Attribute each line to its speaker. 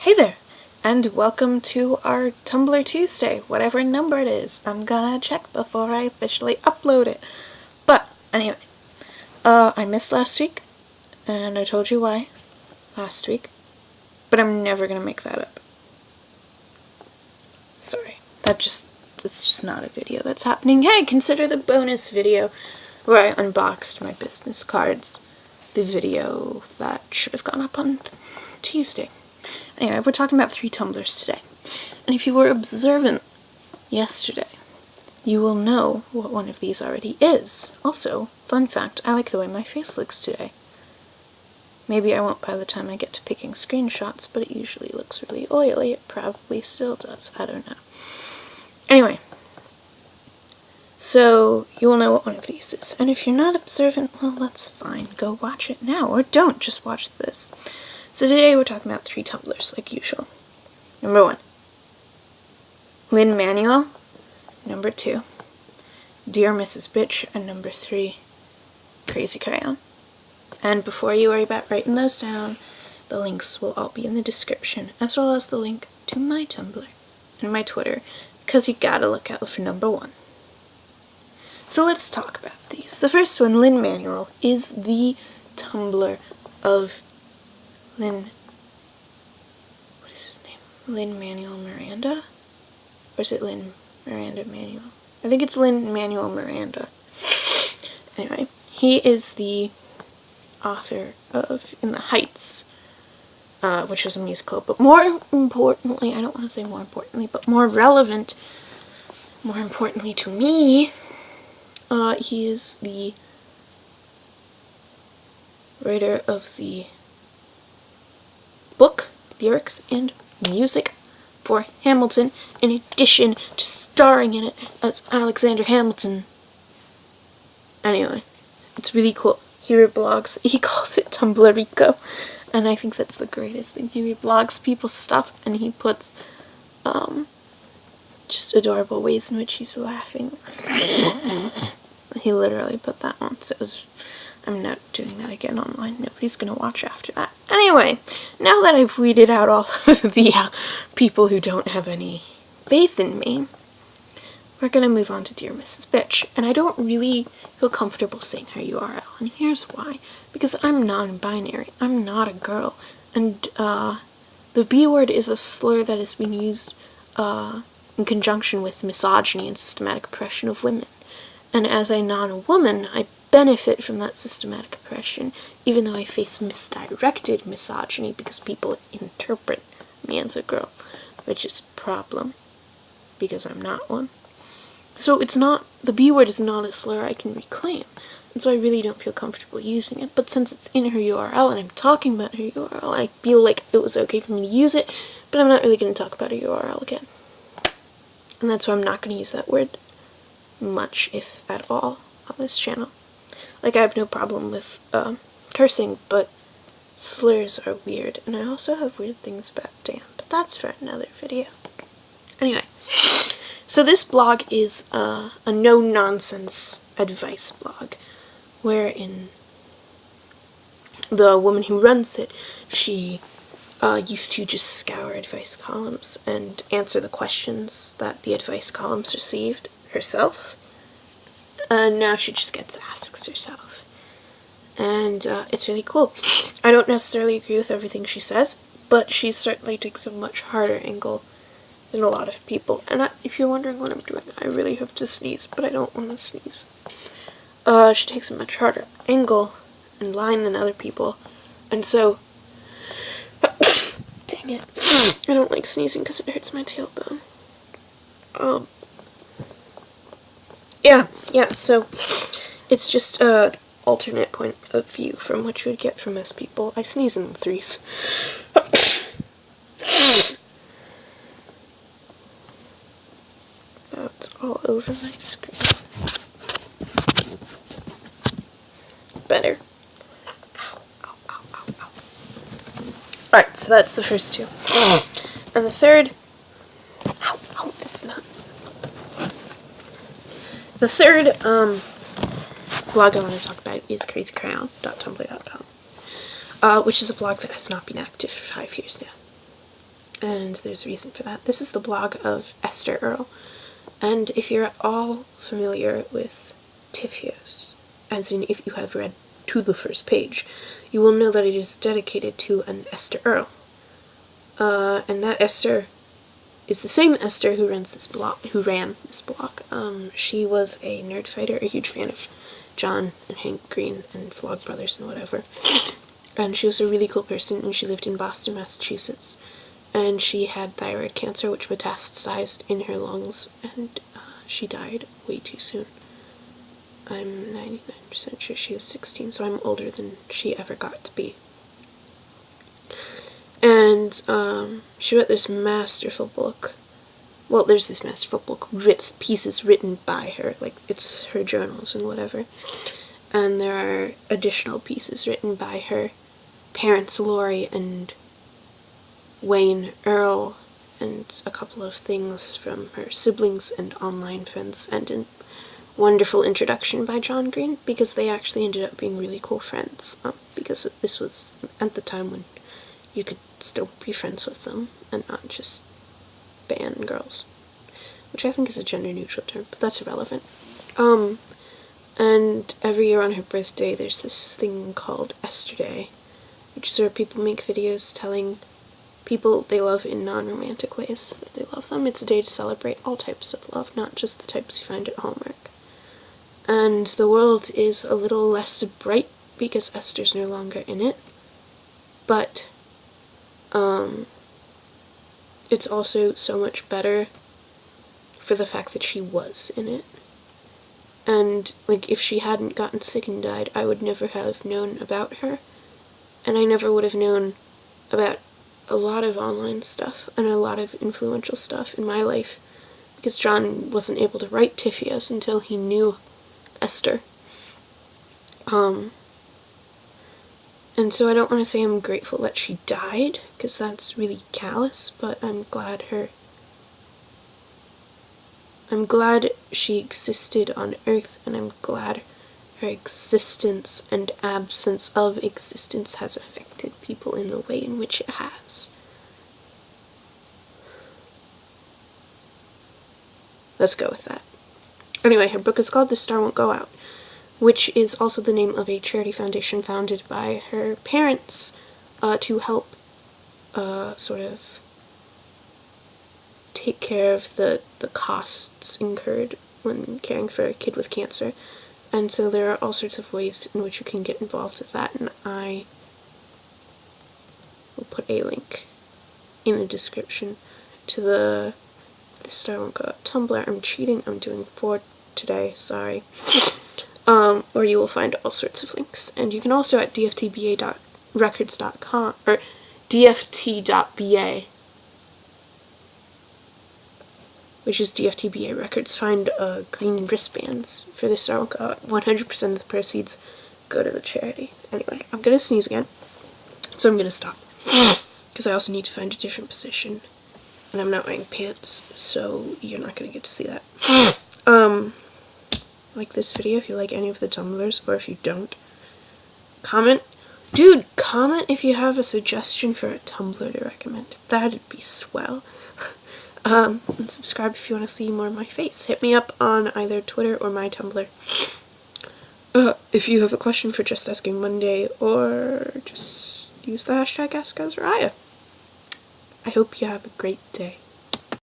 Speaker 1: Hey there, and welcome to our Tumblr Tuesday, whatever number it is. I'm gonna check before I officially upload it. But, anyway, I missed last week, and I told you why last week, but I'm never gonna make that up. Sorry, it's just not a video that's happening. Hey, consider the bonus video where I unboxed my business cards, the video that should have gone up on Tuesday. Anyway, we're talking about 3 tumblers today. And if you were observant yesterday, you will know what one of these already is. Also, fun fact, I like the way my face looks today. Maybe I won't by the time I get to picking screenshots, but it usually looks really oily. It probably still does. I don't know. Anyway, so you will know what one of these is. And if you're not observant, well, that's fine. Go watch it now, or don't. Just watch this. So today we're talking about 3 tumblers, like usual. Number 1, Lin-Manuel. Number 2, Dear Mrs. Bitch. And number 3, Crazy Crayon. And before you worry about writing those down, the links will all be in the description, as well as the link to my Tumblr and my Twitter, because you gotta look out for number 1. So let's talk about these. The first one, Lin-Manuel, is the Tumblr of what is his name? Lin-Manuel Miranda? Or is it Lin-Miranda Manuel? I think it's Lin-Manuel Miranda. Anyway, he is the author of In the Heights, which was a musical, but more importantly, I don't want to say more importantly, but more relevant, more importantly to me, he is the writer of the book, lyrics, and music for Hamilton, in addition to starring in it as Alexander Hamilton. Anyway, it's really cool. He reblogs, he calls it Tumblrico, and I think that's the greatest thing. He reblogs people's stuff, and he puts, just adorable ways in which he's laughing. He literally put that on, so it was, I'm not doing that again online. Nobody's gonna watch after that. Anyway, now that I've weeded out all of the people who don't have any faith in me, we're gonna move on to Dear Mrs. Bitch. And I don't really feel comfortable saying her URL, and here's why. Because I'm non-binary. I'm not a girl. And the B word is a slur that has been used in conjunction with misogyny and systematic oppression of women. And as a non-woman, I benefit from that systematic oppression, even though I face misdirected misogyny because people interpret me as a girl, which is a problem, because I'm not one. So it's not, the B word is not a slur I can reclaim, and so I really don't feel comfortable using it. But since it's in her URL and I'm talking about her URL, I feel like it was okay for me to use it, but I'm not really going to talk about her URL again. And that's why I'm not going to use that word much, if at all, on this channel. Like, I have no problem with cursing, but slurs are weird, and I also have weird things about damn, but that's for another video. Anyway, so this blog is a no-nonsense advice blog, wherein the woman who runs it, she used to just scour advice columns and answer the questions that the advice columns received herself. And now she just gets asked herself. And it's really cool. I don't necessarily agree with everything she says, but she certainly takes a much harder angle than a lot of people. And if you're wondering what I'm doing, I really have to sneeze, but I don't want to sneeze. She takes a much harder angle and line than other people. And so, dang it, I don't like sneezing because it hurts my tailbone. Yeah, so it's just a alternate point of view from what you would get from most people. I sneeze in the 3s. That's all over my screen. Better. Ow, ow, ow, ow, ow. Alright, so that's the first 2. And the third, this is not. The third blog I want to talk about is crazycrayon.tumblr.com, which is a blog that has not been active for 5 years now. and there's a reason for that. This is the blog of Esther Earl, and if you're at all familiar with Tifios, as in if you have read to the first page, you will know that it is dedicated to an Esther Earl. And that Esther is the same Esther who ran this blog. She was a nerd fighter, a huge fan of John and Hank Green and Flog Brothers and whatever. And she was a really cool person, and she lived in Boston, Massachusetts. And she had thyroid cancer, which metastasized in her lungs, and she died way too soon. I'm 99% sure she was 16, so I'm older than she ever got to be. And she wrote this masterful book. Well, there's this masterful book with pieces written by her, like it's her journals and whatever. And there are additional pieces written by her parents, Lori and Wayne Earl, and a couple of things from her siblings and online friends, and a wonderful introduction by John Green, because they actually ended up being really cool friends, because this was at the time when you could still be friends with them and not just ban girls, which I think is a gender-neutral term, but that's irrelevant. And every year on her birthday there's this thing called Esther Day, which is where people make videos telling people they love in non-romantic ways that they love them. It's a day to celebrate all types of love, not just the types you find at Hallmark. And the world is a little less bright because Esther's no longer in it, but it's also so much better for the fact that she was in it. And, like, if she hadn't gotten sick and died, I would never have known about her, and I never would have known about a lot of online stuff and a lot of influential stuff in my life, because John wasn't able to write Tifios until he knew Esther. And so I don't want to say I'm grateful that she died, because that's really callous, but I'm glad she existed on Earth, and I'm glad her existence and absence of existence has affected people in the way in which it has. Let's go with that. Anyway, her book is called The Star Won't Go Out, which is also the name of a charity foundation founded by her parents to help sort of take care of the costs incurred when caring for a kid with cancer. And so there are all sorts of ways in which you can get involved with that, and I will put a link in the description to the Star Won't Go Out Tumblr. I'm cheating, I'm doing 4 today, sorry. Or you will find all sorts of links. And you can also at dftba.records.com, or dft.ba, which is DFTBA Records, find green wristbands for the Star Won't Go Out. 100% of the proceeds go to the charity. Anyway, I'm gonna sneeze again, so I'm gonna stop. Because I also need to find a different position. And I'm not wearing pants, so you're not gonna get to see that. Like this video if you like any of the Tumblrs, or if you don't, comment. Dude, comment if you have a suggestion for a Tumblr to recommend. That'd be swell. And subscribe if you want to see more of my face. Hit me up on either Twitter or my Tumblr. If you have a question for Just Asking Monday, or just use the hashtag AskAzaria. I hope you have a great day.